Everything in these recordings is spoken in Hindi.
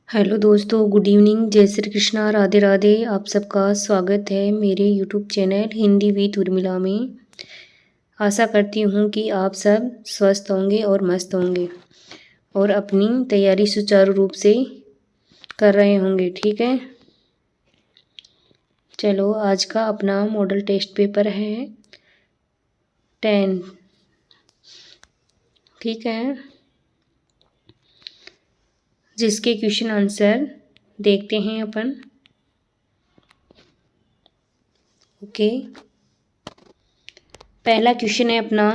हेलो दोस्तों, गुड इवनिंग, जय श्री कृष्णा, राधे राधे। आप सबका स्वागत है मेरे YouTube channel Hindi with Urmila में। आशा करती हूँ कि आप सब स्वस्थ होंगे और मस्त होंगे और अपनी तैयारी सुचारू रूप से कर रहे होंगे। ठीक है, चलो आज का अपना मॉडल टेस्ट पेपर है 10। ठीक है, जिसके क्वेश्चन आंसर देखते हैं अपन। ओके, पहला क्वेश्चन है अपना,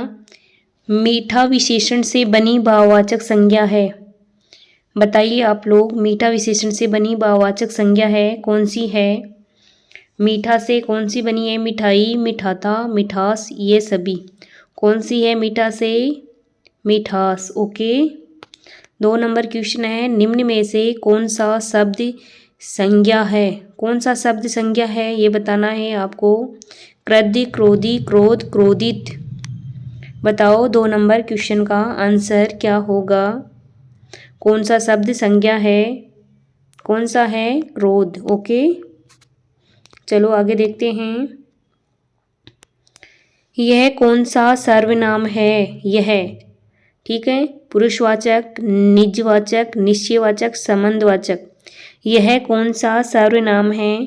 मीठा विशेषण से बनी भाववाचक संज्ञा है। बताइए आप लोग, मीठा विशेषण से बनी भाववाचक संज्ञा है कौन सी है। मीठा से कौन सी बनी है? मिठाई, मिठाता, मिठास, ये सभी कौन सी है? मीठा से मिठास। ओके, 2 नंबर क्वेश्चन है, निम्न में से कौन सा शब्द संज्ञा है? कौन सा शब्द संज्ञा है ये बताना है आपको। क्रोधी, क्रोधी, क्रोध, क्रोधित। बताओ 2 नंबर क्वेश्चन का आंसर क्या होगा। कौन सा शब्द संज्ञा है? कौन सा है? क्रोध। ओके, चलो आगे देखते हैं। यह कौन सा सर्वनाम है? यह, ठीक है, पुरुषवाचक, निजवाचक, निश्चयवाचक, संबंधवाचक। यह कौन सा सर्वनाम है?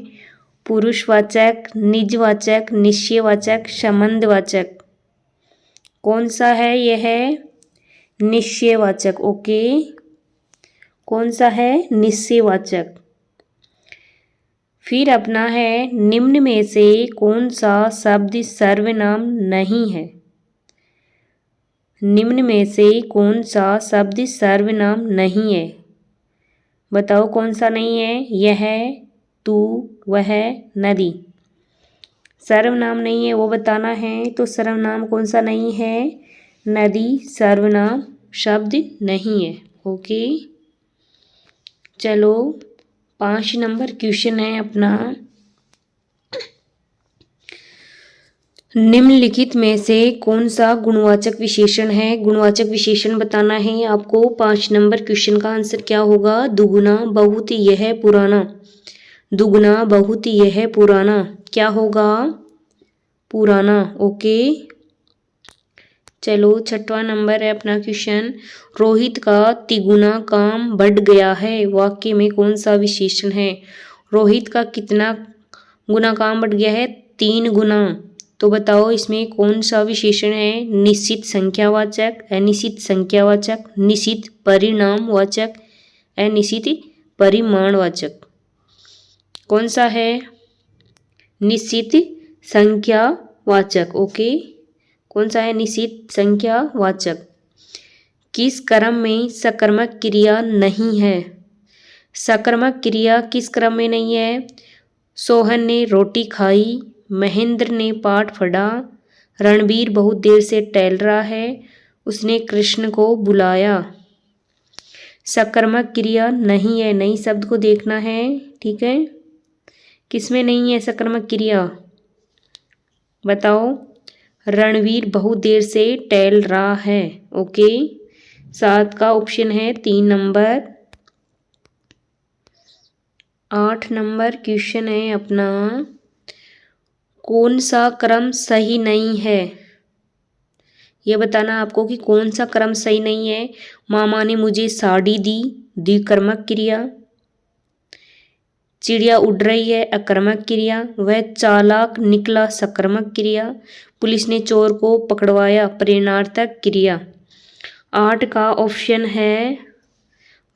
पुरुषवाचक, निजवाचक, निश्चयवाचक, संबंधवाचक। कौन सा है यह? निश्चयवाचक। ओके, कौन सा है? निश्चयवाचक। फिर अपना है, निम्न में से कौन सा शब्द सर्वनाम नहीं है? निम्न में से कौन सा शब्द सर्वनाम नहीं है? बताओ कौन सा नहीं है। यह, तू, वह, नदी। सर्वनाम नहीं है वो बताना है, तो सर्वनाम कौन सा नहीं है? नदी सर्वनाम शब्द नहीं है। ओके, चलो 5 नंबर क्वेश्चन है अपना, निम्नलिखित में से कौन सा गुणवाचक विशेषण है? गुणवाचक विशेषण बताना है आपको। 5 नंबर क्वेश्चन का आंसर क्या होगा? दुगुना, बहुत, यह, पुराना। दुगुना, बहुत, यह, पुराना। क्या होगा? पुराना। ओके, चलो 6वां नंबर है अपना क्वेश्चन, रोहित का तिगुना काम बढ़ गया है। वाक्य में कौन सा विशेषण है? रोहित का कितना गुना काम बढ़ गया है? 3 गुना। तो बताओ इसमें कौन सा विशेषण है? निश्चित संख्यावाचक, अनिश्चित संख्यावाचक, निश्चित परिणामवाचक, अनिश्चित परिमाणवाचक। कौन सा है? निश्चित संख्यावाचक। ओके, कौन सा है? निश्चित संख्यावाचक। किस क्रम में सकर्मक क्रिया नहीं है? सकर्मक क्रिया किस क्रम में नहीं है? सोहन ने रोटी खाई, महेंद्र ने पाठ पढ़ा, रणबीर बहुत देर से टहल रहा है, उसने कृष्ण को बुलाया। सकर्मक क्रिया नहीं है, नई शब्द को देखना है। ठीक है, किसमें नहीं है सकर्मक क्रिया? बताओ। रणवीर बहुत देर से टहल रहा है। ओके, 7 का ऑप्शन है 3 नंबर। 8 नंबर क्वेश्चन है अपना, कौन सा क्रम सही नहीं है? यह बताना आपको कि कौन सा क्रम सही नहीं है। मामा ने मुझे साड़ी दी, द्विकर्मक क्रिया। चिड़िया उड़ रही है, अकर्मक क्रिया। वह चालाक निकला, सकर्मक क्रिया। पुलिस ने चोर को पकड़वाया, परिणार्थक क्रिया। 8 का ऑप्शन है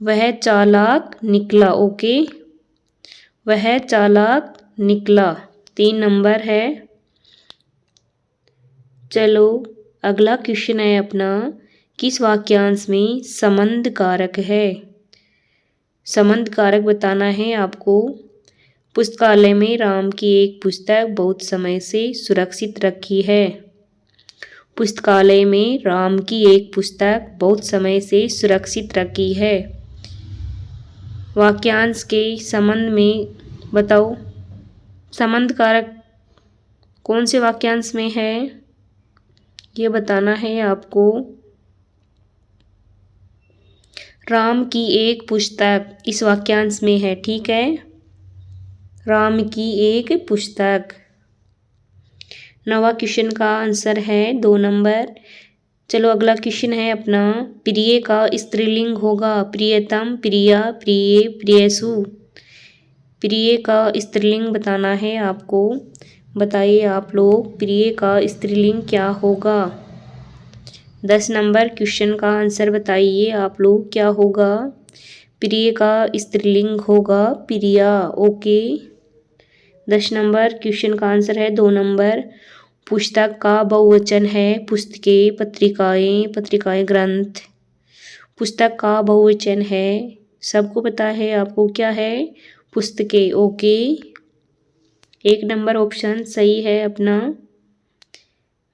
वह चालाक निकला। ओके, वह चालाक निकला, 3 नंबर है। चलो अगला क्वेश्चन है अपना, किस वाक्यांश में संबंध कारक है? संबंध कारक बताना है आपको। पुस्तकालय में राम की एक पुस्तक बहुत समय से सुरक्षित रखी है। पुस्तकालय में राम की एक पुस्तक बहुत समय से सुरक्षित रखी है। वाक्यांश के संबंध में बताओ, संबंध कारक कौन से वाक्यांश में है ये बताना है आपको। राम की एक पुस्तक इस वाक्यांश में है, ठीक है। राम की एक पुस्तक। 9वां क्वेश्चन का आंसर है 2 नंबर। चलो अगला क्वेश्चन है अपना, प्रिय का स्त्रीलिंग होगा प्रियतम, प्रिया, प्रिय, प्रियसु। प्रिय का स्त्रीलिंग बताना है आपको। बताइए आप लोग, प्रिय का स्त्रीलिंग क्या होगा। 10 नंबर क्वेश्चन का आंसर बताइए आप लोग, क्या होगा। प्रिय का स्त्रीलिंग होगा प्रिया, ओके। 10 नंबर क्वेश्चन का आंसर है 2 नंबर। पुस्तक का बहुवचन है पुस्तकें, पत्रिकाएं, पत्रिकाएं ग्रंथ। पुस्तक का बहुवचन है, सबको पता है आपको, क्या है, पुस्तकें, ओके। 1 नंबर ऑप्शन सही है अपना।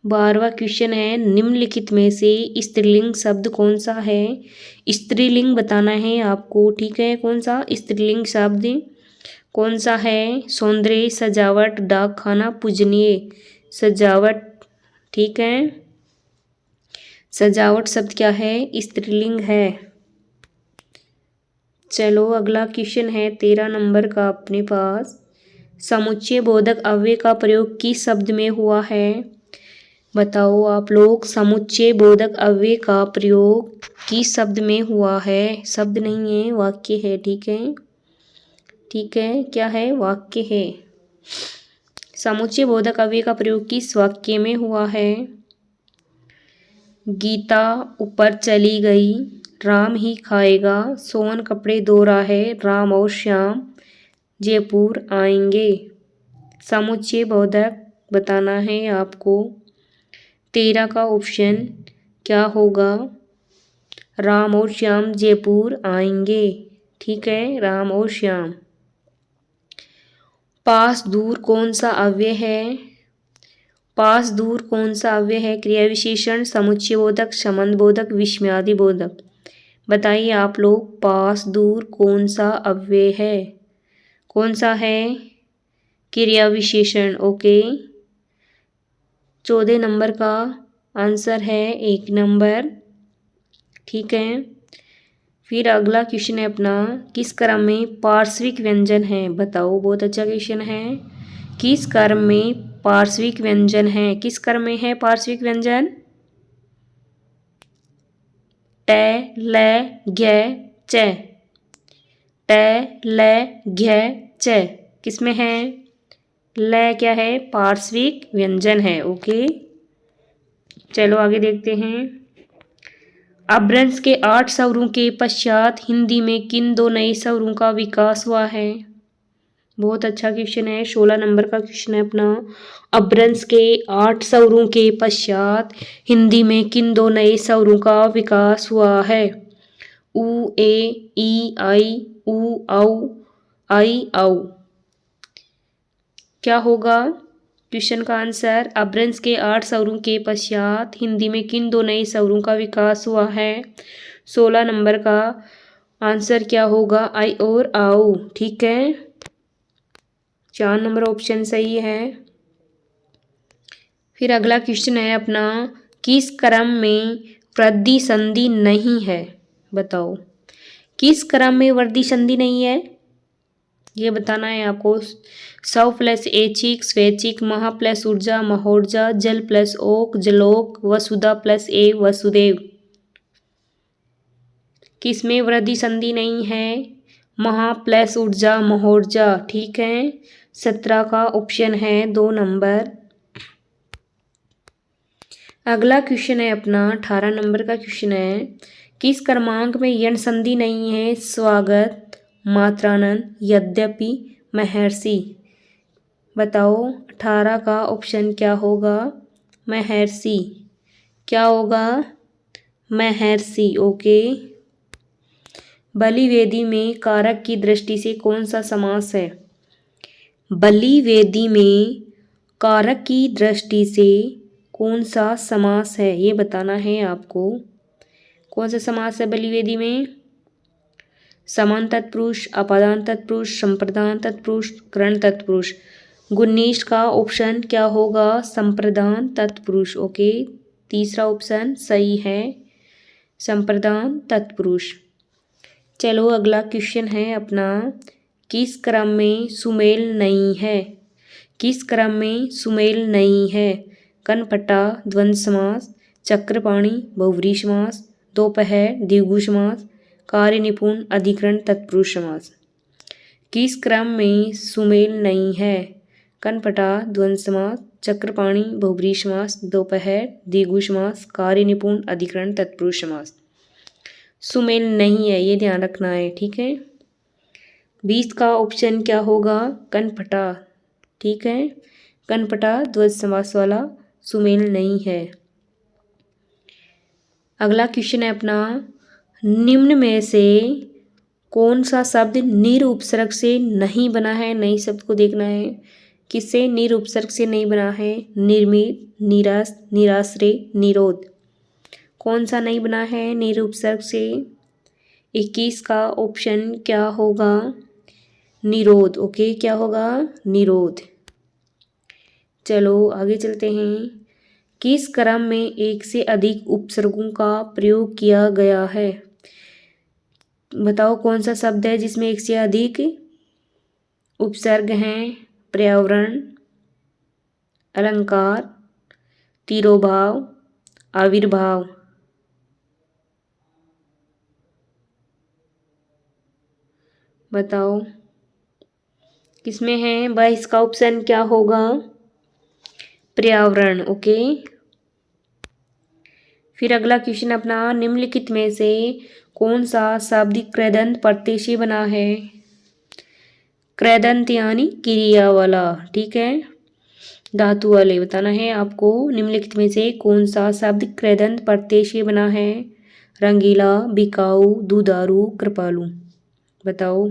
12वां क्वेश्चन है, निम्नलिखित में से स्त्रीलिंग शब्द कौन सा है। स्त्रीलिंग बताना है आपको, ठीक है। कौन सा स्त्रीलिंग शब्द कौन सा है। सौंदर्य, सजावट, डाक खाना, पूजनीय। सजावट, ठीक है। सजावट शब्द क्या है, स्त्रीलिंग है। चलो अगला क्वेश्चन है 13 नंबर का अपने पास। समुच्चय बोधक अव्यय का प्रयोग किस शब्द में हुआ है। बताओ आप लोग, समुच्चय बोधक अव्यय का प्रयोग किस शब्द में हुआ है। शब्द नहीं है, वाक्य है, ठीक है। ठीक है, क्या है, वाक्य है। समुच्चय बोधक अव्यय का प्रयोग किस वाक्य में हुआ है। गीता ऊपर चली गई, राम ही खाएगा, सोहन कपड़े धो रहा है, राम और श्याम जयपुर आएंगे। समुच्चय बोधक बताना है आपको। 13 का ऑप्शन क्या होगा, राम और श्याम जयपुर आएंगे, ठीक है, राम और श्याम। पास दूर कौन सा अव्यय है। पास दूर कौन सा अव्यय है। क्रिया विशेषण, समुच्चय बोधक, संबंध बोधक, विस्मयादि बोधक। बताइए आप लोग, पास दूर कौन सा अव्यय है। कौन सा है, क्रिया विशेषण, ओके। 14 नंबर का आंसर है 1 नंबर, ठीक है। फिर अगला क्वेश्चन है अपना, किस क्रम में पार्श्विक व्यंजन है। बताओ, बहुत अच्छा क्वेश्चन है। किस क्रम में पार्श्विक व्यंजन है। किस क्रम में है पार्श्विक व्यंजन। ट, ल, ज्ञ, च। ट, ल, ज्ञ, च किसमें है। ल क्या है, पार्श्विक व्यंजन है, ओके। चलो आगे देखते हैं। अपभ्रंश के 8 स्वरों के पश्चात हिंदी में किन 2 नए स्वरों का विकास हुआ है। बहुत अच्छा क्वेश्चन है। 16 नंबर का क्वेश्चन है अपना। अपभ्रंश के 8 स्वरों के पश्चात हिंदी में किन 2 नए स्वरों का विकास हुआ है। उ, ए, ई, आई, उ, औ, आई, औ। क्या होगा क्वेश्चन का आंसर। अपभ्रंश के 8 स्वरों के पश्चात हिंदी में किन 2 नए स्वरों का विकास हुआ है। 16 नंबर का आंसर क्या होगा, आई और आओ, ठीक है। 4 नंबर ऑप्शन सही है। फिर अगला क्वेश्चन है अपना, किस क्रम में वृद्धि संधि नहीं है। बताओ, किस क्रम में वृद्धि संधि नहीं है, ये बताना है आपको। सव प्लस ऐच्छिक, स्वैच्छिक, महा प्लस ऊर्जा, महोर्जा, जल प्लस ओक, जलोक, वसुधा प्लस ए, वसुदेव। किसमें वृद्धि संधि नहीं है, महा प्लस ऊर्जा, महोर्जा, ठीक है। 17 का ऑप्शन है 2 नंबर। अगला क्वेश्चन है अपना 18 नंबर का क्वेश्चन है, किस क्रमांक में यण संधि नहीं है। स्वागत, मात्रानंद, यद्यपि, महर्षि। बताओ 18 का ऑप्शन क्या होगा, महर्षि। क्या होगा, महर्षि, ओके। बलि वेदी में कारक की दृष्टि से कौन सा समास है। बलि वेदी में कारक की दृष्टि से कौन सा समास है, ये बताना है आपको। कौन सा समास है बलि वेदी में। समान तत्पुरुष, अपादान तत्पुरुष, संप्रदान तत्पुरुष, करण तत्पुरुष। 19 का ऑप्शन क्या होगा, संप्रदान तत्पुरुष, ओके। तीसरा ऑप्शन सही है, संप्रदान तत्पुरुष। चलो अगला क्वेश्चन है अपना, किस क्रम में सुमेल नहीं है? किस क्रम में सुमेल नहीं है? कनपटा, द्वंद्व समास, चक्रपाणी, बहुव्रीहि समास, दोपहर, द्विगु समास, कार्य निपुण, अधिकरण, तत्पुरुष समास। किस क्रम में सुमेल नहीं है? कनपटा, द्वंद्व समास, चक्रपाणी, बहुव्रीहि समास, दोपहर, द्विगु समास, कार्य निपुण, अधिकरण, तत्पुरुष समास। सुमेल नहीं है, ये ध्यान रखना है, ठीक है। 20 का ऑप्शन क्या होगा? कनपटा, ठीक है। कनपटा द्वंद्व समास वाला सुमेल नहीं है। अगला क्वेश्चन है अपना, निम्न में से कौन सा शब्द निर उपसर्ग से नहीं बना है? नई शब्द को देखना है, किससे निर उपसर्ग से नहीं बना है? निर्मित, निरस्त, निराश्रय, निरोध। कौन सा नहीं बना है निर उपसर्ग से? 21 का ऑप्शन क्या होगा? निरोध। ओके, क्या होगा? निरोध। चलो आगे चलते हैं। किस क्रम में एक से अधिक उपसर्गों का प्रयोग किया गया है? बताओ कौन सा शब्द है जिसमें एक से अधिक उपसर्ग हैं? पर्यावरण, अलंकार, तिरोभाव, आविर्भाव। बताओ किसमें है? 22 का ऑप्शन क्या होगा? पर्यावरण। ओके। फिर अगला क्वेश्चन अपना, निम्नलिखित में से कौन सा शब्द कृदंत प्रत्यय से बना है? कृदंत यानी क्रिया वाला, ठीक है, धातु वाले बताना है आपको। निम्नलिखित में से कौन सा शब्द कृदंत प्रत्यय से बना है? रंगीला, बिकाऊ, दुधारू, कृपालु। बताओ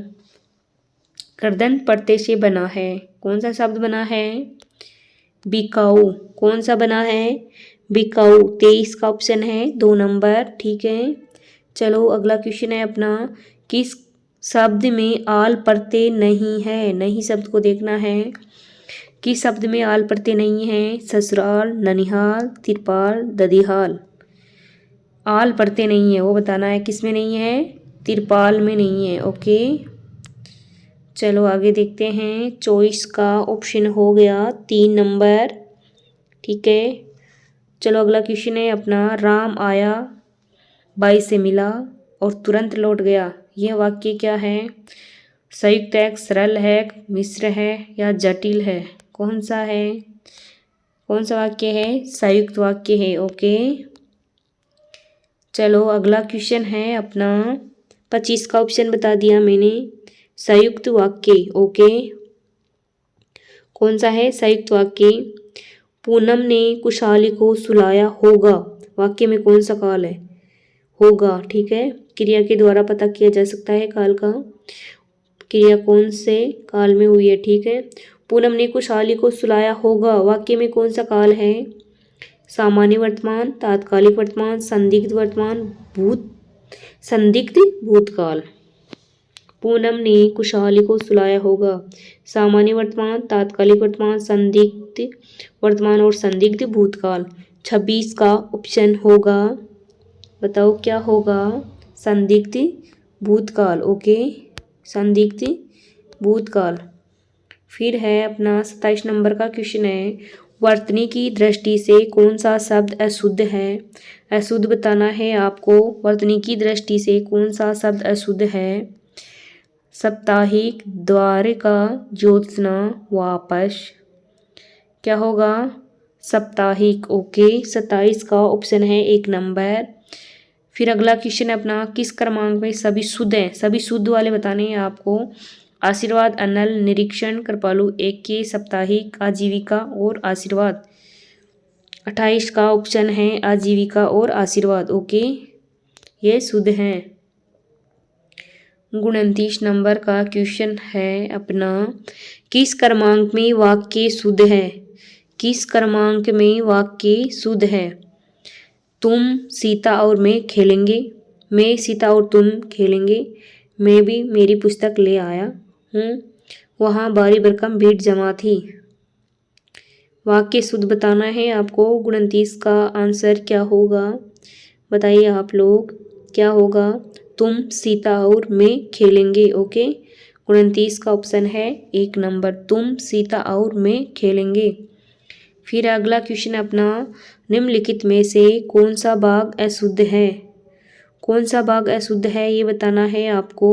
कृदंत प्रत्यय से बना है, कौन सा शब्द बना है? बिकाऊ। कौन सा बना है? बिकाऊ। 23 का ऑप्शन है 2 नंबर, ठीक है। चलो अगला क्वेश्चन है अपना, किस शब्द में आल प्रत्यय नहीं है? नहीं शब्द को देखना है, किस शब्द में आल प्रत्यय नहीं है? ससुराल, ननिहाल, तिरपाल, ददिहाल। आल प्रत्यय नहीं है वो बताना है, किस में नहीं है? तिरपाल में नहीं है। ओके, चलो आगे देखते हैं। 24 का ऑप्शन हो गया 3 नंबर, ठीक है। चलो अगला क्वेश्चन है अपना, राम आया, बाई से मिला और तुरंत लौट गया, यह वाक्य क्या है? संयुक्त है, सरल है, मिश्र है या जटिल है? कौन सा है? कौन सा वाक्य है? संयुक्त वाक्य है। ओके, चलो अगला क्वेश्चन है अपना, 25 का ऑप्शन बता दिया मैंने, संयुक्त वाक्य। ओके, कौन सा है संयुक्त वाक्य? पूनम ने कुशाली को सुलाया होगा, वाक्य में कौन सा काल है? होगा, ठीक है। क्रिया के द्वारा पता किया जा सकता है काल का, क्रिया कौन से काल में हुई है, ठीक है। पूनम ने कुशाली को सुलाया होगा, वाक्य में कौन सा काल है? सामान्य वर्तमान, तात्कालिक वर्तमान, संदिग्ध वर्तमान, संदिग्ध भूतकाल। पूनम ने कुशाली को सुलाया होगा, सामान्य वर्तमान, तात्कालिक वर्तमान, संदिग्ध वर्तमान और संदिग्ध भूतकाल। 26 का ऑप्शन होगा, बताओ क्या होगा? संदिग्ध भूतकाल। ओके, संदिग्ध भूतकाल। फिर है अपना 27 नंबर का क्वेश्चन है, वर्तनी की दृष्टि से कौन सा शब्द अशुद्ध है? अशुद्ध बताना है आपको, वर्तनी की दृष्टि से कौन सा शब्द अशुद्ध है? साप्ताहिक, द्वारिका, ज्योत्सना, वापस। क्या होगा? साप्ताहिक। ओके, 27 का ऑप्शन है 1 नंबर। फिर अगला क्वेश्चन है अपना, किस क्रमांक में सभी शुद्ध हैं? सभी शुद्ध वाले बताने हैं आपको। आशीर्वाद, अनल, निरीक्षण, कृपालु, एके, साप्ताहिक, आजीविका और आशीर्वाद। 28 का ऑप्शन है आजीविका और आशीर्वाद। ओके, ये शुद्ध हैं। 29 नंबर का क्वेश्चन है अपना, किस क्रमांक में वाक्य शुद्ध है? किस क्रमांक में वाक्य शुद्ध है? तुम, सीता और मैं खेलेंगे, मैं, सीता और तुम खेलेंगे, मैं भी मेरी पुस्तक ले आया हूँ, वहाँ भारी भरकम भीड़ जमा थी। वाक्य शुद्ध बताना है आपको। 29 का आंसर क्या होगा? बताइए आप लोग, क्या होगा? तुम सीता और मैं खेलेंगे। ओके, 29 का ऑप्शन है 1 नंबर, तुम सीता और मैं खेलेंगे। फिर अगला क्वेश्चन अपना, निम्नलिखित में से कौन सा भाग अशुद्ध है? कौन सा भाग अशुद्ध है ये बताना है आपको।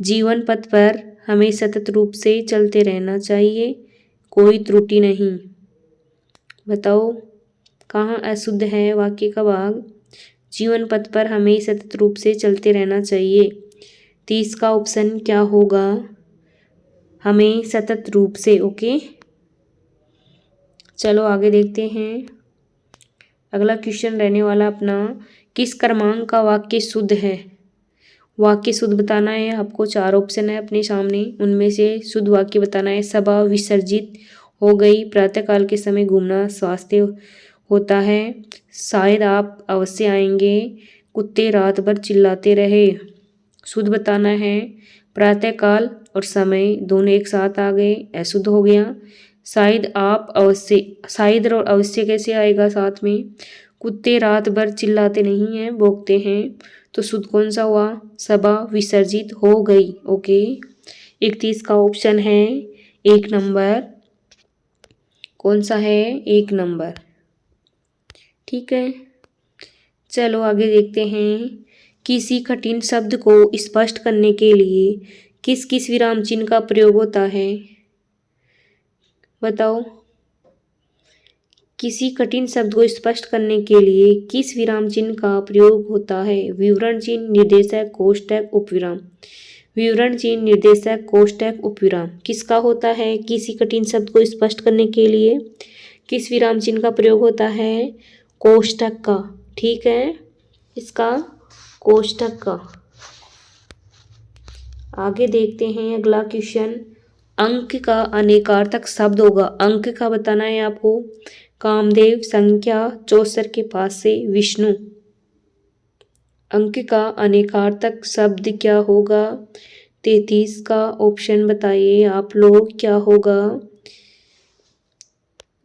जीवन पथ पर हमें सतत रूप से चलते रहना चाहिए, कोई त्रुटि नहीं। बताओ कहाँ अशुद्ध है वाक्य का भाग। जीवन पथ पर हमें सतत रूप से चलते रहना चाहिए। 30 का ऑप्शन क्या होगा? हमें सतत रूप से। ओके, चलो आगे देखते हैं। अगला क्वेश्चन रहने वाला अपना, किस क्रमांक का वाक्य शुद्ध है? वाक्य शुद्ध बताना है आपको। 4 ऑप्शन है अपने सामने, उनमें से शुद्ध वाक्य बताना है। सभा विसर्जित हो गई, प्रातःकाल के समय घूमना स्वास्थ्य होता है, शायद आप अवश्य आएंगे, कुत्ते रात भर चिल्लाते रहे। शुद्ध बताना है। प्रातःकाल और समय दोनों एक साथ आ गए, अशुद्ध हो गया। शायद आप अवश्य, शायद और अवश्य कैसे आएगा साथ में? कुत्ते रात भर चिल्लाते नहीं हैं, भौंकते हैं, तो शुद्ध कौन सा हुआ? सभा विसर्जित हो गई। ओके, 31 का ऑप्शन है 1 नंबर। कौन सा है? 1 नंबर। ठीक है, चलो आगे देखते हैं। किसी कठिन शब्द को स्पष्ट करने के लिए किस किस विराम चिन्ह का प्रयोग होता है? बताओ, किसी कठिन शब्द को स्पष्ट करने के लिए किस विराम चिन्ह का प्रयोग होता है? विवरण चिन्ह, निर्देशक, कोष्ठक, उपविराम। विवरण चिन्ह, निर्देशक, कोष्ठक, उपविराम किसका होता है? किसी कठिन शब्द को स्पष्ट करने के लिए किस विराम चिन्ह का प्रयोग होता है? कोष्ठक का। ठीक है, इसका कोष्ठक का। आगे देखते हैं अगला क्वेश्चन। अंक का अनेकार्थक शब्द होगा। अंक का बताना है आपको। कामदेव, संख्या, 64 के पास से विष्णु। अंक का अनेकार्थक शब्द क्या होगा? 33 का ऑप्शन बताइए आप लोग, क्या होगा?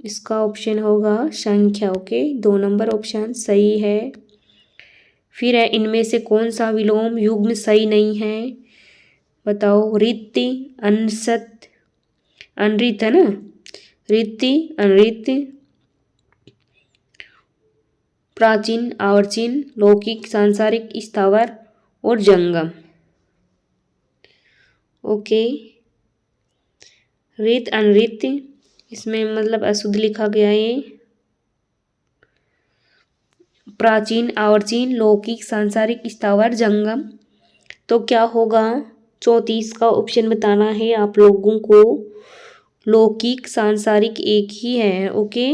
इसका ऑप्शन होगा संख्या। ओके, 2 नंबर ऑप्शन सही है। फिर है, इनमें से कौन सा विलोम युग्म सही नहीं है? बताओ, रित, अनसत, अनरित है ना, रित, अनरित, प्राचीन, आवर्चीन, लौकिक, सांसारिक, स्थावर और जंगम। ओके, रित, अनरित, इसमें मतलब अशुद्ध लिखा गया है। प्राचीन, आवर्चीन, लौकिक, सांसारिक, स्थावर, जंगम, तो क्या होगा? 34 का ऑप्शन बताना है आप लोगों को। लौकिक, सांसारिक एक ही है। ओके,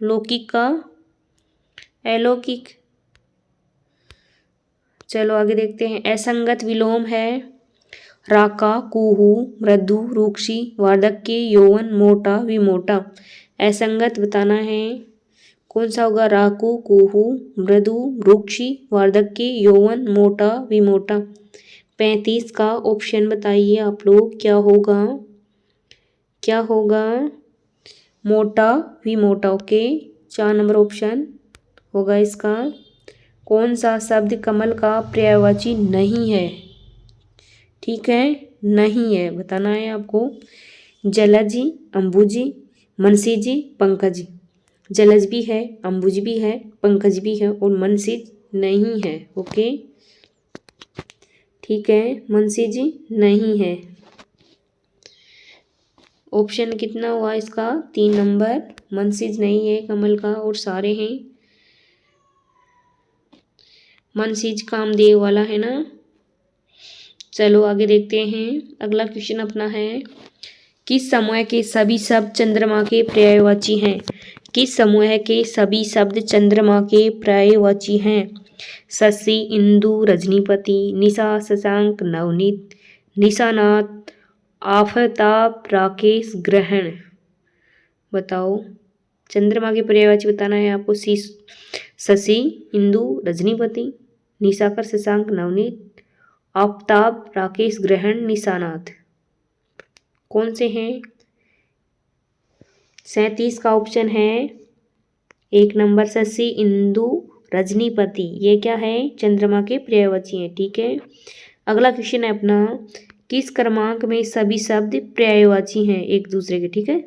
लौकिक का अलौकिक। चलो आगे देखते हैं। असंगत विलोम है राका, कुहू, मृदु, रुक्षी, वार्धक्य, यौवन, मोटा, विमोटा। असंगत बताना है। कौन सा होगा? राकू, कुहू, मृदु, रुक्षी, वार्धक्य, यौवन, मोटा, विमोटा। 35 का ऑप्शन बताइए आप लोग, क्या होगा? क्या होगा? मोटा, विमोटा। ओके, 4 नंबर ऑप्शन होगा इसका। कौन सा शब्द कमल का पर्यायवाची नहीं है? ठीक है, नहीं है बताना है आपको। जलज, अंबुज, मनसिज, पंकज। जलज भी है, अंबुज भी है, पंकज भी है और मनसिज नहीं है। ओके, ठीक है, मनसिज नहीं है। ऑप्शन कितना हुआ इसका? 3 नंबर। मनसिज नहीं है कमल का और सारे हैं। मनसिज कामदेव वाला है ना। चलो आगे देखते हैं। अगला क्वेश्चन अपना है, किस समूह के सभी शब्द चंद्रमा के पर्यायवाची हैं? किस समूह के सभी शब्द चंद्रमा के पर्यायवाची हैं? शशि, इंदु, रजनीपति, निशा, शशांक, नवनीत, निशानाथ, आफताब, राकेश, ग्रहण। बताओ, चंद्रमा के पर्यायवाची बताना है आपको। शशि, इंदु, रजनीपति, निशाकर, शशांक, नवनीत, आफताब, राकेश, ग्रहण, निशानाथ। कौन से हैं? 37 का ऑप्शन है 1 नंबर शशि, इंदु, रजनीपति, ये क्या है, चंद्रमा के पर्यायवाची हैं। ठीक है, अगला क्वेश्चन है अपना, किस क्रमांक में सभी शब्द पर्यायवाची हैं एक दूसरे के। ठीक है,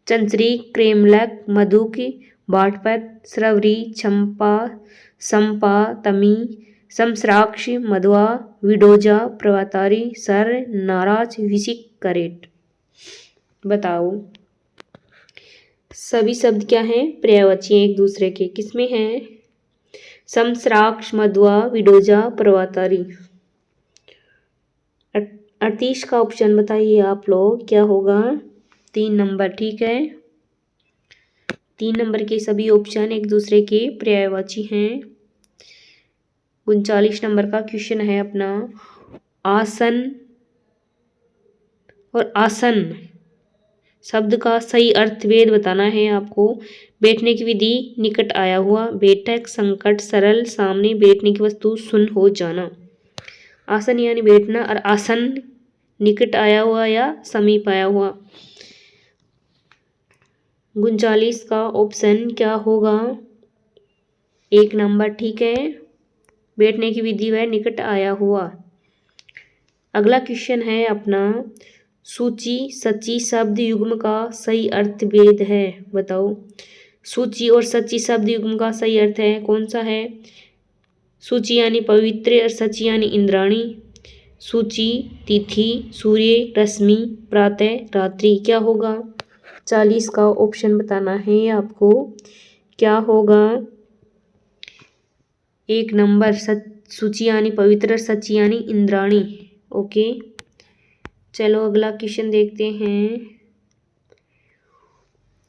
चंचरी, क्रेमलक, मधुक, बाटपत, श्रवरी, चंपा, संपा, तमी, समश्राक्ष, मधुआ, विडोजा, प्रवातारी, सर, नाराज, विसिक, करेट। बताओ सभी शब्द क्या हैं, पर्यायवाची हैं एक दूसरे के, किसमें हैं, समश्राक्ष, मधुआ, विडोजा, प्रवातारी। 38 का ऑप्शन बताइए आप लोग, क्या होगा, 3 नंबर। ठीक है, 3 नंबर के सभी ऑप्शन एक दूसरे के पर्यायवाची हैं। 39 नंबर का क्वेश्चन है अपना, आसन और आसन शब्द का सही अर्थभेद बताना है आपको। बैठने की विधि, निकट आया हुआ, बैठक, संकट, सरल, सामने, बैठने की वस्तु, सुन, हो जाना। आसन यानी बैठना और आसन निकट आया हुआ या समीप आया हुआ। 39 का ऑप्शन क्या होगा, 1 नंबर। ठीक है, बैठने की विधि वह निकट आया हुआ। अगला क्वेश्चन है अपना, सूची सची शब्द युग्म का सही अर्थ भेद है, बताओ। सूची और सची शब्द युग्म का सही अर्थ है, कौन सा है, सूची यानी पवित्र और सची यानी इंद्राणी। सूची, तिथि, सूर्य, रश्मि, प्रातः, रात्रि, क्या होगा। 40 का ऑप्शन बताना है आपको, क्या होगा, 1 नंबर, सूची यानी पवित्र और सची यानी इंद्राणी। ओके, चलो अगला क्वेश्चन देखते हैं।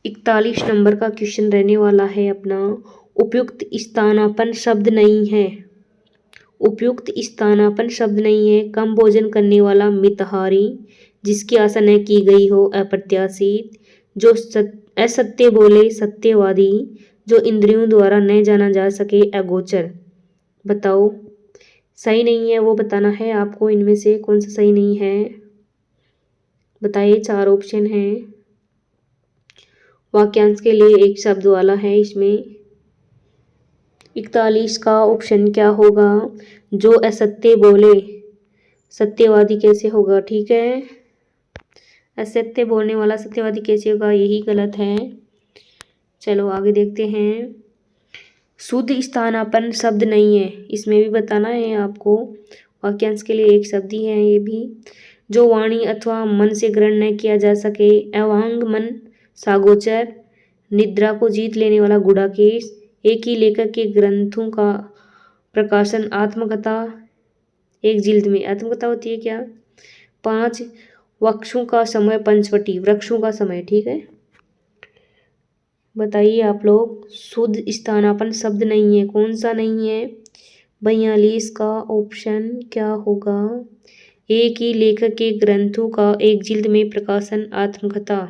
41 नंबर का क्वेश्चन रहने वाला है अपना, उपयुक्त स्थानापन्न शब्द नहीं है। उपयुक्त स्थानापन्न शब्द नहीं है, कम भोजन करने वाला, मितहारी, जिसकी आशा न की गई हो, अप्रत्याशित, जो असत्य बोले, सत्यवादी, जो इंद्रियों द्वारा न जाना जा सके, अगोचर। बताओ सही नहीं है वो बताना है आपको, इनमें से कौन सा सही नहीं है बताइए। 4 ऑप्शन हैं, वाक्यांश के लिए एक शब्द वाला है इसमें। 41 का ऑप्शन क्या होगा, जो असत्य बोले, सत्यवादी कैसे होगा। ठीक है, असत्य बोलने वाला सत्यवादी कैसे होगा, यही गलत है। चलो आगे देखते हैं। शुद्ध स्थानापन्न शब्द नहीं है, इसमें भी बताना है आपको, वाक्यांश के लिए एक शब्द ही है ये भी। जो वाणी अथवा मन से ग्रहण न किया जा सके, अवांग मन, सागोचर, निद्रा को जीत लेने वाला गुड़ाकेश, एक ही लेखक के ग्रंथों का प्रकाशन, आत्मकथा, एक जिल्द में आत्मकथा होती है क्या। 5 वृक्षों का समय, पंचवटी, वृक्षों का समय। ठीक है, बताइए आप लोग, शुद्ध स्थानापन्न शब्द नहीं है, कौन सा नहीं है। 42 का ऑप्शन क्या होगा, एक ही लेखक के ग्रंथों का एक जिल्द में प्रकाशन, आत्मकथा।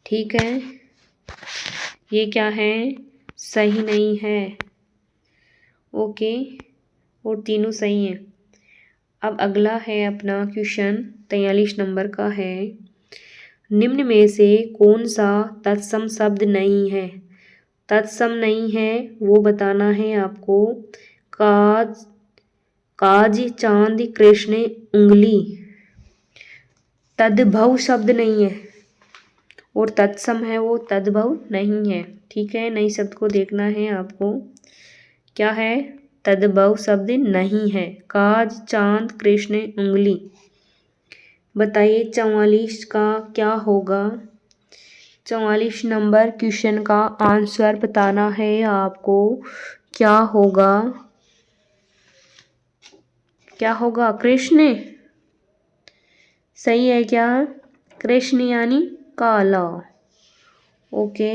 ठीक है, ये क्या है, सही नहीं है। ओके, और तीनों सही हैं। अब अगला है अपना क्वेश्चन 43 नंबर का है, निम्न में से कौन सा तत्सम शब्द नहीं है। तत्सम नहीं है वो बताना है आपको। काज, काज, चांद, कृष्ण, उंगली, तद्भव शब्द नहीं है, और तत्सम है वो तद्भव नहीं है। ठीक है, नई शब्द को देखना है आपको, क्या है, तद्भव शब्द नहीं है। काज, चांद, कृष्ण, उंगली। बताइए 44 का क्या होगा। 44 नंबर क्वेश्चन का आंसर बताना है आपको, क्या होगा, क्या होगा, कृष्ण। सही है क्या, कृष्ण यानी काला। ओके,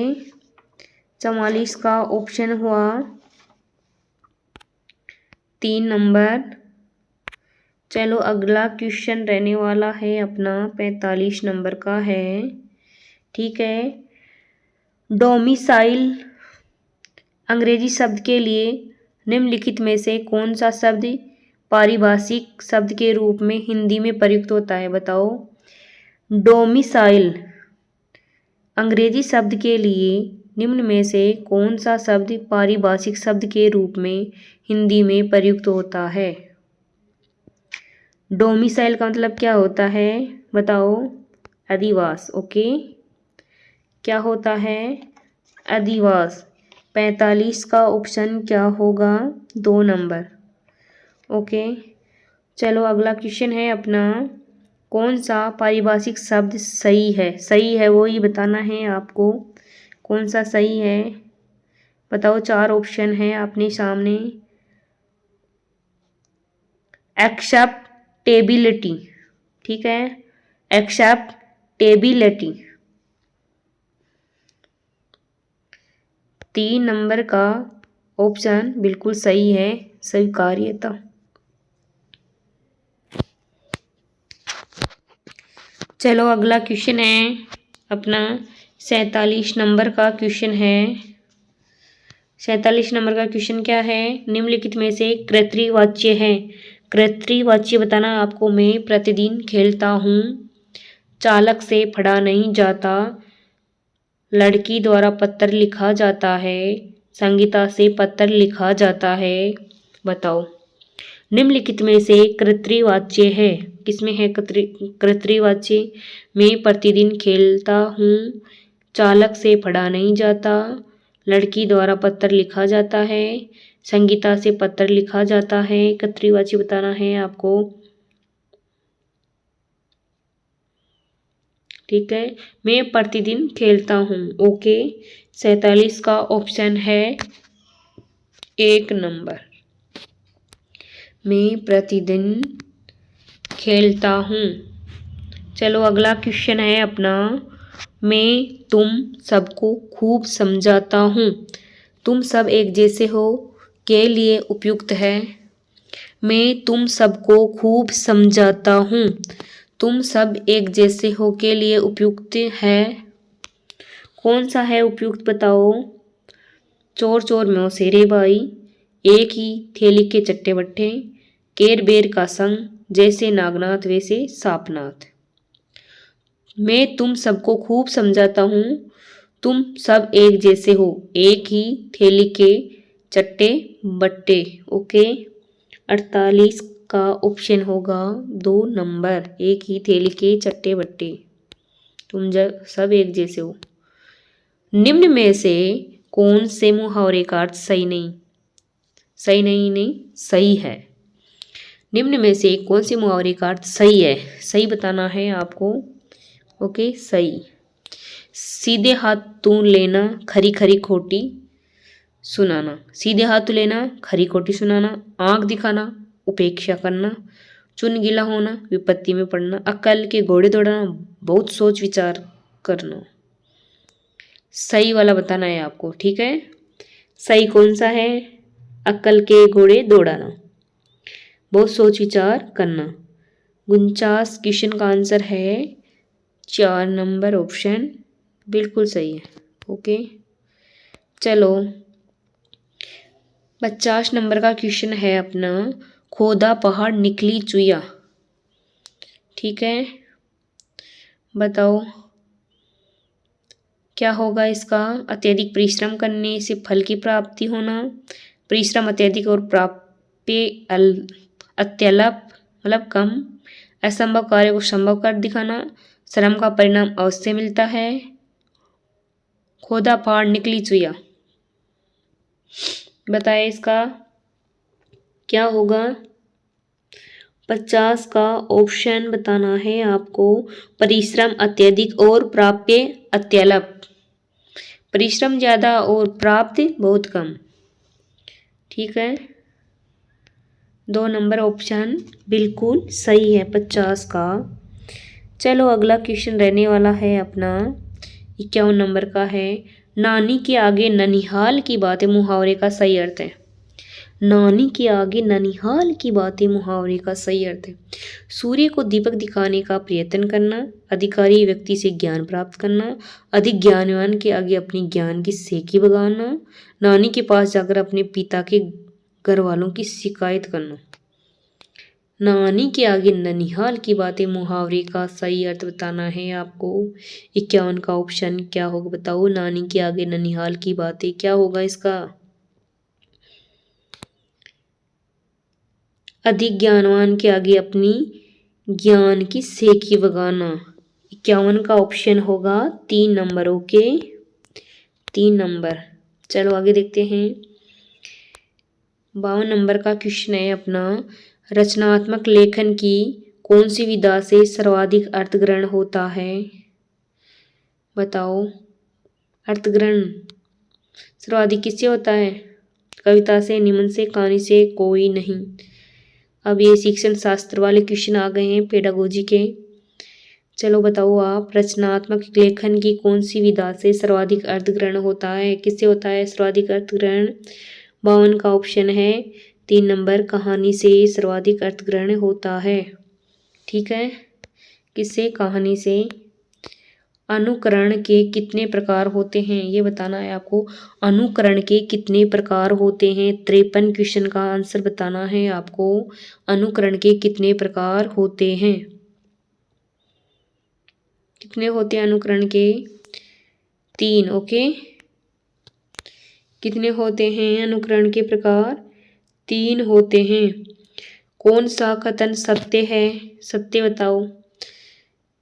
44 का ऑप्शन हुआ 3 नंबर। चलो अगला क्वेश्चन रहने वाला है अपना 45 नंबर का है। ठीक है, डोमिसाइल अंग्रेजी शब्द के लिए निम्नलिखित में से कौन सा शब्द पारिभाषिक शब्द के रूप में हिंदी में प्रयुक्त होता है, बताओ। डोमिसाइल अंग्रेजी शब्द के लिए निम्न में से कौन सा शब्द पारिभाषिक शब्द के रूप में हिंदी में प्रयुक्त होता है? डोमिसाइल का मतलब क्या होता है बताओ? अधिवास। ओके, क्या होता है? अधिवास। 45 का ऑप्शन क्या होगा? 2 नंबर। ओके, चलो अगला क्वेश्चन है अपना, कौन सा पारिभाषिक शब्द सही है? सही है वो ही बताना है आपको, कौन सा सही है बताओ। 4 ऑप्शन है अपने सामने। एक्सेप्टेबिलिटी, ठीक है, एक्सेप्टेबिलिटी। 3 नंबर का ऑप्शन बिल्कुल सही है, स्वीकार्यता। चलो अगला क्वेश्चन है अपना 47 नंबर का क्वेश्चन है। 47 नंबर का क्वेश्चन क्या है? निम्नलिखित में से कर्तृवाच्य है। कर्तृवाच्य बताना आपको। मैं प्रतिदिन खेलता हूँ, चालक से पढ़ा नहीं जाता, लड़की द्वारा पत्र लिखा जाता है, संगीता से पत्र लिखा जाता है। बताओ निम्नलिखित में से कर्तृवाच्य है, किसमें है कर्तृवाच्य? मैं प्रतिदिन खेलता हूँ, चालक से पढ़ा नहीं जाता, लड़की द्वारा पत्र लिखा जाता है, संगीता से पत्र लिखा जाता है। कर्तृवाच्य बताना है आपको, ठीक है। मैं प्रतिदिन खेलता हूँ। ओके, 47 का ऑप्शन है 1 नंबर। मैं प्रतिदिन खेलता हूँ। चलो अगला क्वेश्चन है अपना, मैं तुम सबको खूब समझाता हूँ, तुम सब एक जैसे हो के लिए उपयुक्त है। मैं तुम सबको खूब समझाता हूँ, तुम सब एक जैसे हो के लिए उपयुक्त है। कौन सा है उपयुक्त बताओ? चोर चोर मौसेरे भाई, एक ही थैली के चट्टे बट्टे, केर बेर का संग, जैसे नागनाथ वैसे सापनाथ। मैं तुम सबको खूब समझाता हूँ, तुम सब एक जैसे हो, एक ही थैली के चट्टे बट्टे। ओके, 48 का ऑप्शन होगा 2 नंबर, एक ही थैली के चट्टे बट्टे, तुम जब सब एक जैसे हो। निम्न में से कौन से मुहावरे का अर्थ सही नहीं? सही नहीं, नहीं सही है। निम्न में से कौन से मुहावरे का अर्थ सही है? सही बताना है आपको। ओके, सही। सीधे हाथ तू लेना, खरी खरी खोटी सुनाना। सीधे हाथ लेना, खरी खोटी सुनाना, आंख दिखाना, उपेक्षा करना, चुन गिला होना, विपत्ति में पड़ना, अक्ल के घोड़े दौड़ाना, बहुत सोच विचार करना। सही वाला बताना है आपको, ठीक है। सही कौन सा है? अक्ल के घोड़े दौड़ाना, बहुत सोच विचार करना। 49 क्वेश्चन का आंसर है 4 नंबर ऑप्शन बिल्कुल सही है। ओके, चलो 50 नंबर का क्वेश्चन है अपना, खोदा पहाड़ निकली चुया, ठीक है। बताओ क्या होगा इसका? अत्यधिक परिश्रम करने से फल की प्राप्ति होना, परिश्रम अत्यधिक और प्राप्य अत्यल्प मतलब कम, असंभव कार्य को संभव कर दिखाना, श्रम का परिणाम अवश्य मिलता है। खोदा पहाड़ निकली चुया, बताए इसका क्या होगा? 50 का ऑप्शन बताना है आपको, परिश्रम अत्यधिक और प्राप्य अत्यल्प। परिश्रम ज़्यादा और प्राप्ति बहुत कम, ठीक है। 2 नंबर ऑप्शन बिल्कुल सही है 50 का। चलो अगला क्वेश्चन रहने वाला है अपना 51 नंबर का है, नानी के आगे ननिहाल की बातें मुहावरे का सही अर्थ है। नानी के आगे ननिहाल की बातें मुहावरे का सही अर्थ है। सूर्य को दीपक दिखाने का प्रयत्न करना, अधिकारी व्यक्ति से ज्ञान प्राप्त करना, अधिक ज्ञानवान के आगे अपनी ज्ञान की सेकी बगाना, नानी के पास जाकर अपने पिता के घर वालों की शिकायत करना। नानी के आगे ननिहाल की बातें मुहावरे का सही अर्थ बताना है आपको। 51 का ऑप्शन क्या होगा बताओ। नानी के आगे ननिहाल की बातें क्या होगा इसका। अधिक ज्ञानवान के आगे अपनी ज्ञान की सेकी बगाना। 51 का ऑप्शन होगा 3 नंबर। Okay 3 number. चलो आगे देखते हैं। 52 नंबर का क्वेश्चन है अपना। रचनात्मक लेखन की कौन सी विधा से सर्वाधिक अर्थग्रहण होता है बताओ। अर्थग्रहण सर्वाधिक किससे होता है। कविता से, निबंध से, कहानी से, कोई नहीं। अब ये शिक्षण शास्त्र वाले क्वेश्चन आ गए हैं पेडागोजी के। चलो बताओ आप। रचनात्मक लेखन की कौन सी विधा से सर्वाधिक अर्थग्रहण होता है। किससे होता है सर्वाधिक अर्थग्रहण। 52 का ऑप्शन है 3 नंबर। कहानी से सर्वाधिक अर्थग्रहण होता है। ठीक है किससे। कहानी से। अनुकरण के कितने प्रकार होते हैं ये बताना है आपको। अनुकरण के कितने प्रकार होते हैं। 53 क्वेश्चन का आंसर बताना है आपको। अनुकरण के कितने प्रकार होते हैं। कितने होते हैं अनुकरण के। 3। ओके कितने होते हैं अनुकरण के प्रकार। 3 होते हैं। कौन सा कथन सत्य है। सत्य बताओ।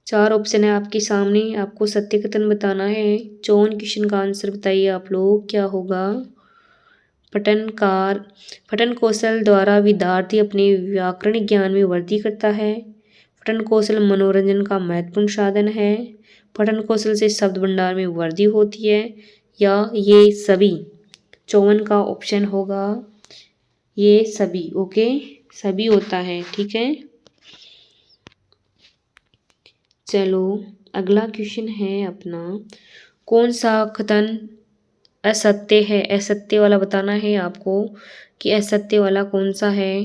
4 ऑप्शन है आपके सामने। आपको सत्य कथन बताना है। 54 क्वेश्चन का आंसर बताइए आप लोग क्या होगा। पठन कौशल द्वारा विद्यार्थी अपने व्याकरण ज्ञान में वृद्धि करता है। पठन कौशल मनोरंजन का महत्वपूर्ण साधन है। पठन कौशल से शब्द भंडार में वृद्धि होती है या ये सभी। 54 का ऑप्शन होगा ये सभी। ओके सभी होता है। ठीक है चलो अगला क्वेश्चन है अपना। कौन सा कथन असत्य है। असत्य वाला बताना है आपको कि असत्य वाला कौन सा है।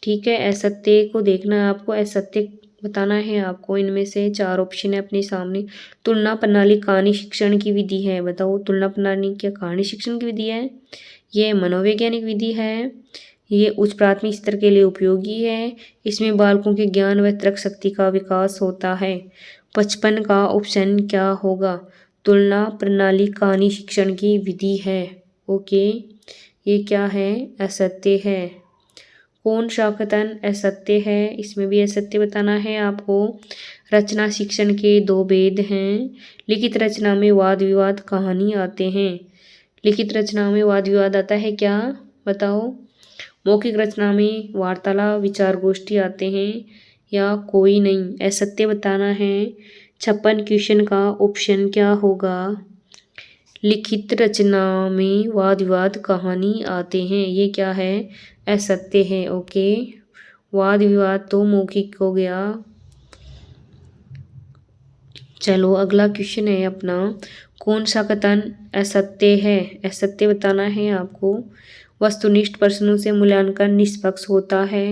ठीक है असत्य को देखना है आपको। असत्य बताना है आपको। इनमें से 4 ऑप्शन है अपने सामने। तुलना प्रणाली कहानी शिक्षण की विधि है बताओ। तुलना प्रणाली क्या कहानी शिक्षण की विधि है। ये मनोवैज्ञानिक विधि है। ये उच्च प्राथमिक स्तर के लिए उपयोगी है। इसमें बालकों के ज्ञान व तर्क शक्ति का विकास होता है। 55 का ऑप्शन क्या होगा। तुलना प्रणाली कहानी शिक्षण की विधि है। ओके ये क्या है असत्य है। कौन सा कथन असत्य है। इसमें भी असत्य बताना है आपको। रचना शिक्षण के 2 भेद हैं। लिखित रचना में वाद विवाद कहानी आते हैं। लिखित रचना में वाद विवाद आता है क्या बताओ। मौखिक रचना में वार्तालाप विचार गोष्ठी आते हैं या कोई नहीं। असत्य बताना है। 56 क्वेश्चन का ऑप्शन क्या होगा। लिखित रचना में वाद विवाद कहानी आते हैं। ये क्या है असत्य है। ओके वाद विवाद तो मौखिक हो गया। चलो अगला क्वेश्चन है अपना। कौन सा कथन असत्य है। असत्य बताना है आपको। वस्तुनिष्ठ प्रश्नों से मूल्यांकन निष्पक्ष होता है।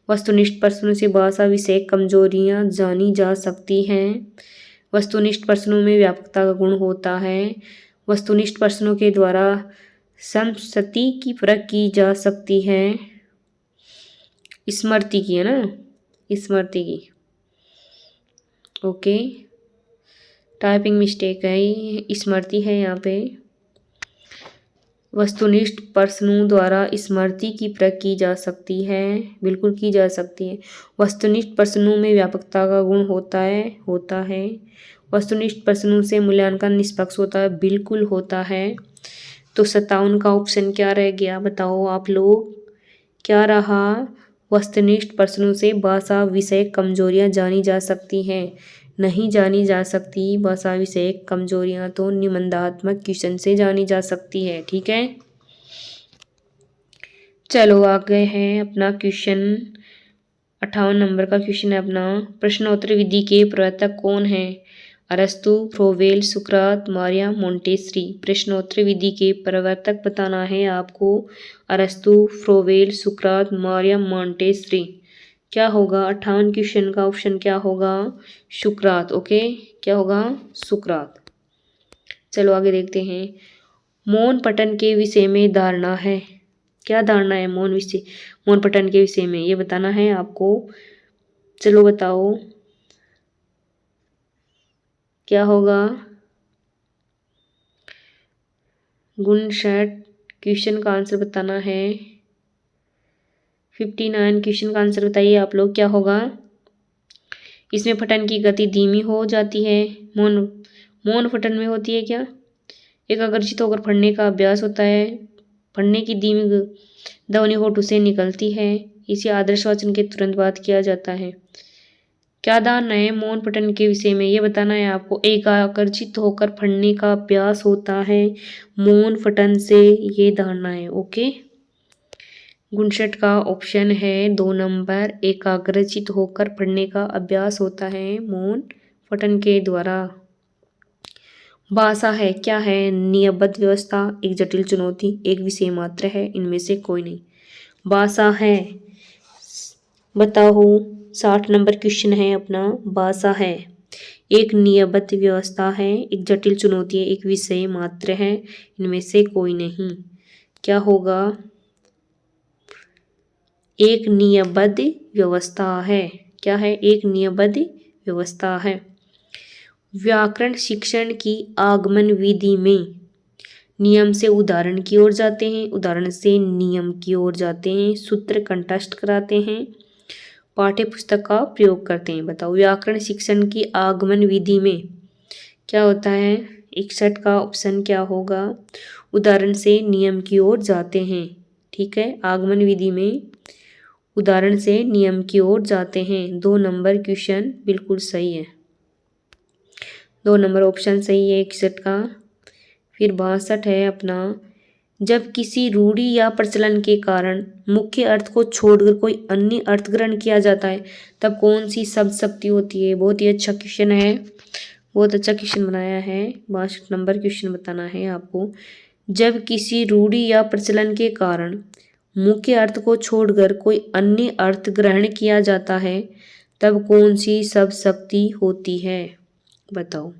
वस्तुनिष्ठ प्रश्नों से भाषा विषय कमजोरियां जानी जा सकती हैं। वस्तुनिष्ठ प्रश्नों में व्यापकता का गुण होता है। वस्तुनिष्ठ प्रश्नों के द्वारा समष्टि की परख की जा सकती है। स्मृति की है ना स्मृति की। ओके टाइपिंग मिस्टेक है ये स्मृति है यहाँ पे। वस्तुनिष्ठ प्रश्नों द्वारा स्मृति की परख की जा सकती है। बिल्कुल की जा सकती है। वस्तुनिष्ठ प्रश्नों में व्यापकता का गुण होता है। वस्तुनिष्ठ प्रश्नों से मूल्यांकन निष्पक्ष होता है। बिल्कुल होता है। तो 57 का ऑप्शन क्या रह गया बताओ आप लोग। क्या रहा। वस्तुनिष्ठ प्रश्नों से भाषा विषय कमजोरियां जानी जा सकती हैं। नहीं जानी जा सकती भाषा विषय कमजोरियां तो निबंधात्मक क्वेश्चन से जानी जा सकती है। ठीक है चलो आ गए हैं अपना क्वेश्चन 58 नंबर का क्वेश्चन है अपना। प्रश्नोत्तर विधि के प्रवर्तक कौन है। अरस्तु, फ्रोवेल, सुकरात, मारिया, मोंटेसरी। प्रश्नोत्तर विधि के प्रवर्तक बताना है आपको। अरस्तु, फ्रोवेल, सुकरात, मारिया, मोंटेसरी। क्या होगा 58 क्वेश्चन का ऑप्शन क्या होगा सुकरात। ओके क्या होगा सुकरात। चलो आगे देखते हैं। मौन पठन के विषय में धारणा है। क्या धारणा है मौन पठन के विषय में, ये बताना है आपको। चलो बताओ क्या होगा। गुणशट क्वेश्चन का आंसर बताना है। 59 क्वेश्चन का आंसर बताइए आप लोग क्या होगा। इसमें पठन की गति धीमी हो जाती है। मौन पठन में होती है क्या, एकाग्रचित होकर पढ़ने का अभ्यास होता है। पढ़ने की धीमी ध्वनि होठों से निकलती है। इसे आदर्श वाचन के तुरंत बाद किया जाता है। क्या धारणा है मौन पठन के विषय में, ये बताना है आपको। एकाग्रचित होकर पढ़ने का अभ्यास होता है मौन पठन से, ये धारणा है। ओके, गुणशट का ऑप्शन है 2 नंबर, एकाग्रचित होकर पढ़ने का अभ्यास होता है मौन पठन के द्वारा। भाषा है क्या है, नियमबद्ध व्यवस्था, एक जटिल चुनौती, एक विषय मात्र है, इनमें से कोई नहीं। भाषा है, बताओ 60 नंबर क्वेश्चन है अपना। भाषा है, एक नियमबद्ध व्यवस्था है, एक जटिल चुनौती है, एक विषय मात्र है, इनमें से कोई नहीं। क्या होगा, एक नियमबद्ध व्यवस्था है। क्या है, एक नियमबद्ध व्यवस्था है। व्याकरण शिक्षण की आगमन विधि में नियम से उदाहरण की ओर जाते हैं, उदाहरण से नियम की ओर जाते हैं, सूत्र कंठस्थ कराते हैं, पाठ्य पुस्तक का प्रयोग करते हैं। बताओ व्याकरण शिक्षण की आगमन विधि में क्या होता है। 61 का ऑप्शन क्या होगा, उदाहरण से नियम की ओर जाते हैं। ठीक है, आगमन विधि में उदाहरण से नियम की ओर जाते हैं। 2 नंबर क्वेश्चन बिल्कुल सही है, 2 नंबर ऑप्शन सही है 61 का। फिर 62 है अपना, जब किसी रूढ़ि या प्रचलन के कारण मुख्य अर्थ को छोड़कर कोई अन्य अर्थ ग्रहण किया जाता है तब कौन सी शब्द शक्ति होती है। बहुत ही अच्छा क्वेश्चन है, बहुत अच्छा क्वेश्चन बनाया है। 62 नंबर क्वेश्चन बताना है आपको। जब किसी रूढ़ि या प्रचलन के कारण मुख्य अर्थ को छोड़कर कोई अन्य अर्थ ग्रहण किया जाता है तब कौन सी शब्द शक्ति होती है। बताओ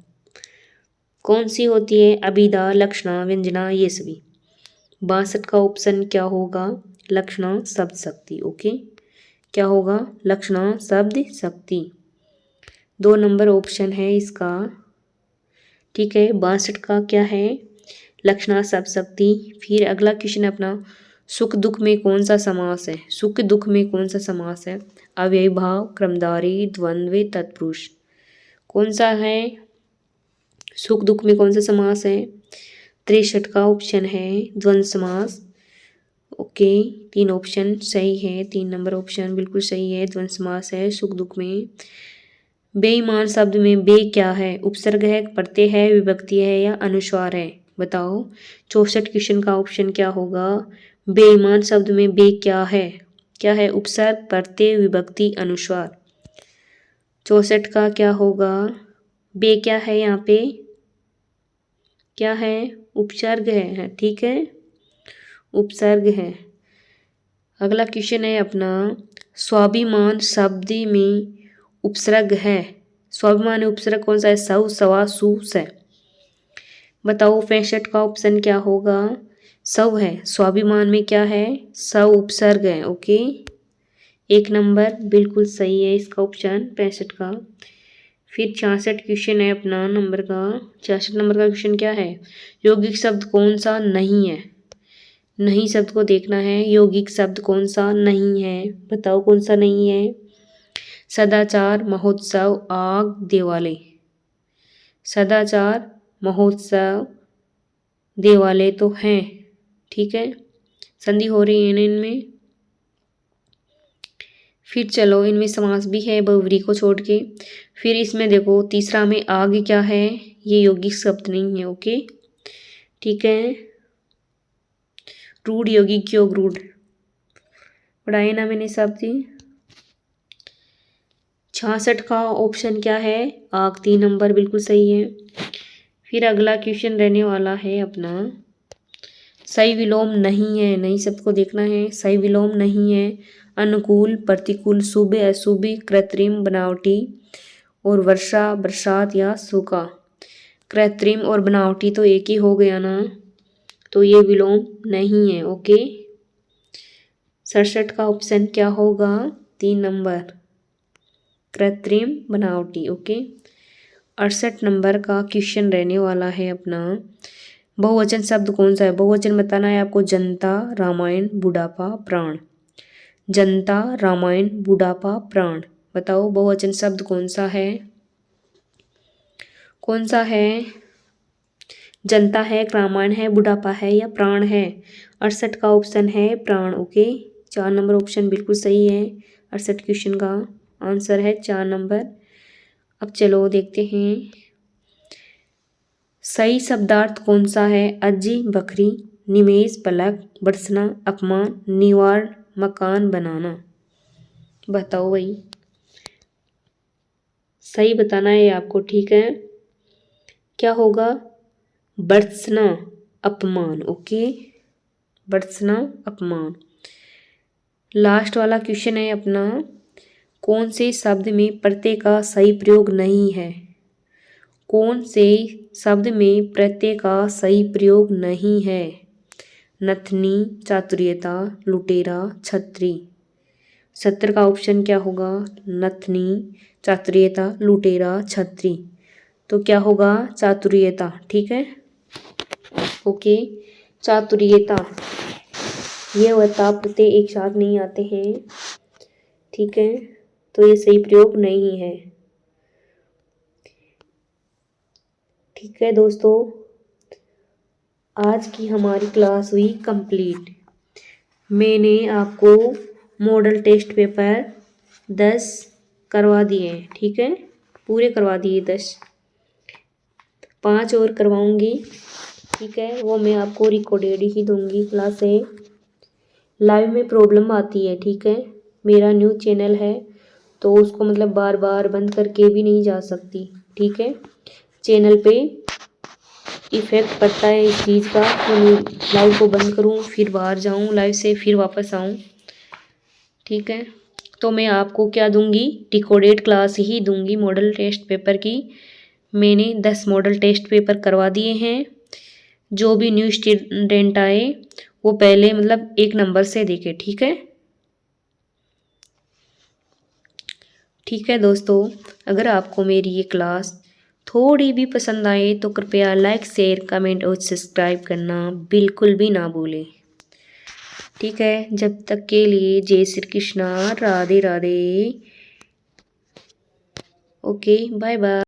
कौन सी होती है, अभिधा, लक्षणा, व्यंजना, ये सभी। 62 का ऑप्शन क्या होगा, लक्षणा शब्द शक्ति। ओके, क्या होगा, लक्षणा शब्द शक्ति। 2 नंबर ऑप्शन है इसका। ठीक है, 62 का क्या है, लक्षणा शब्द शक्ति। फिर अगला क्वेश्चन अपना, सुख दुख में कौन सा समास है। सुख दुख में कौन सा समास है, अव्ययी भाव, क्रमधारी, द्वंद्व, तत्पुरुष। कौन सा है, सुख दुख में कौन सा समास है। 63 का ऑप्शन है द्वंद्व समास। ओके, 3 ऑप्शन सही है, 3 नंबर ऑप्शन बिल्कुल सही है, द्वंद्व समास है सुख दुख में। बेईमान शब्द में बे क्या है, उपसर्ग है, प्रत्यय है, विभक्ति है या अनुस्वार है। बताओ 64 क्वेश्चन का ऑप्शन क्या होगा, बेईमान शब्द में बे क्या है। क्या है, उपसर्ग, प्रत्यय, विभक्ति, अनुस्वार। 64 का क्या होगा, बे क्या है यहाँ पे, क्या है, उपसर्ग है। ठीक है, उपसर्ग है। अगला क्वेश्चन है अपना, स्वाभिमान शब्द में उपसर्ग है। स्वाभिमान में उपसर्ग कौन सा है, सव, सवा, सु, से। बताओ 65 का ऑप्शन क्या होगा, सव है। स्वाभिमान में क्या है, सव उपसर्ग है। ओके, 1 नंबर बिल्कुल सही है इसका ऑप्शन 65 का। फिर 66 क्वेश्चन है अपना नंबर का। 66 नंबर का क्वेश्चन क्या है, यौगिक शब्द कौन सा नहीं है। नहीं शब्द को देखना है, यौगिक शब्द कौन सा नहीं है। बताओ कौन सा नहीं है, सदाचार, महोत्सव, आग, दिवाली। सदाचार, महोत्सव, दिवाली तो हैं। ठीक है, संधि हो रही है इनमें। फिर चलो इनमें समास भी है बहुव्रीहि को छोड़ के। फिर इसमें देखो तीसरा में आगे क्या है, ये यौगिक शब्द नहीं है। ओके, ठीक है, रूढ़, यौगिक, योग, रूढ़ पढ़ाए ना मैंने शब्द। 66 का ऑप्शन क्या है, आग, 3 नंबर बिल्कुल सही है। फिर अगला क्वेश्चन रहने वाला है अपना, सही विलोम नहीं है। नहीं शब्द को देखना है, सही विलोम नहीं है। अनुकूल, प्रतिकूल, शुभ, अशुभ, कृत्रिम, बनावटी और वर्षा, बरसात या सूखा। कृत्रिम और बनावटी तो एक ही हो गया ना, तो ये विलोम नहीं है। ओके, 67 का ऑप्शन क्या होगा? 3 नंबर, कृत्रिम बनावटी। ओके, 68 नंबर का क्वेश्चन रहने वाला है अपना, बहुवचन शब्द कौन सा है? बहुवचन बताना है आपको। जनता, रामायण, बुढ़ापा, प्राण। जनता, रामायण, बुढ़ापा, प्राण। बताओ बहुवचन शब्द कौन सा है? कौन सा है? जनता है, रामायण है, बुढ़ापा है या प्राण है? 68 का ऑप्शन है प्राण। ओके, 4 नंबर ऑप्शन बिल्कुल सही है। 68 क्वेश्चन का आंसर है 4 नंबर। अब चलो देखते हैं सही शब्दार्थ कौन सा है? अज्जी, बकरी, निमेष, पलक, बरसना, अपमान, निवार, मकान बनाना। बताओ भाई, सही बताना है आपको, ठीक है? क्या होगा? बरसना, अपमान। ओके, बरसना, अपमान। लास्ट वाला क्वेश्चन है अपना, कौन से शब्द में प्रत्यय का सही प्रयोग नहीं है? कौन से शब्द में प्रत्यय का सही प्रयोग नहीं है? नथनी, चातुर्यता, लुटेरा, छत्री। 70 का ऑप्शन क्या होगा? नथनी, चातुर्यता, लुटेरा, छत्री। तो क्या होगा? चातुर्यता। ठीक है, ओके, चातुर्यता। ये वता प्रत्यय एक साथ नहीं आते हैं, ठीक है, तो ये सही प्रयोग नहीं है। ठीक है दोस्तों, आज की हमारी क्लास हुई कंप्लीट। मैंने आपको मॉडल टेस्ट पेपर 10 करवा दिए हैं, ठीक है, पूरे करवा दिए 10, 5 और करवाऊंगी, ठीक है, वो मैं आपको रिकॉर्डेड ही दूंगी क्लास से। लाइव में प्रॉब्लम आती है, ठीक है, मेरा न्यू चैनल है तो उसको मतलब बार बार बंद करके भी नहीं जा सकती, ठीक है, चैनल पे इफ़ेक्ट पड़ता है इस चीज़ का, तो मैं लाइव को बंद करूँ फिर बाहर जाऊँ लाइव से फिर वापस आऊँ, ठीक है। तो मैं आपको क्या दूंगी? रिकॉर्डेड क्लास ही दूंगी मॉडल टेस्ट पेपर की। मैंने 10 मॉडल टेस्ट पेपर करवा दिए हैं। जो भी न्यू स्टूडेंट आए वो पहले मतलब 1 नंबर से देखे, ठीक है। ठीक है दोस्तों, अगर आपको मेरी ये क्लास थोड़ी भी पसंद आए तो कृपया लाइक, शेयर, कमेंट और सब्सक्राइब करना बिल्कुल भी ना भूलें, ठीक है। जब तक के लिए जय Shri Krishna, Radhe Radhe, okay, bye bye.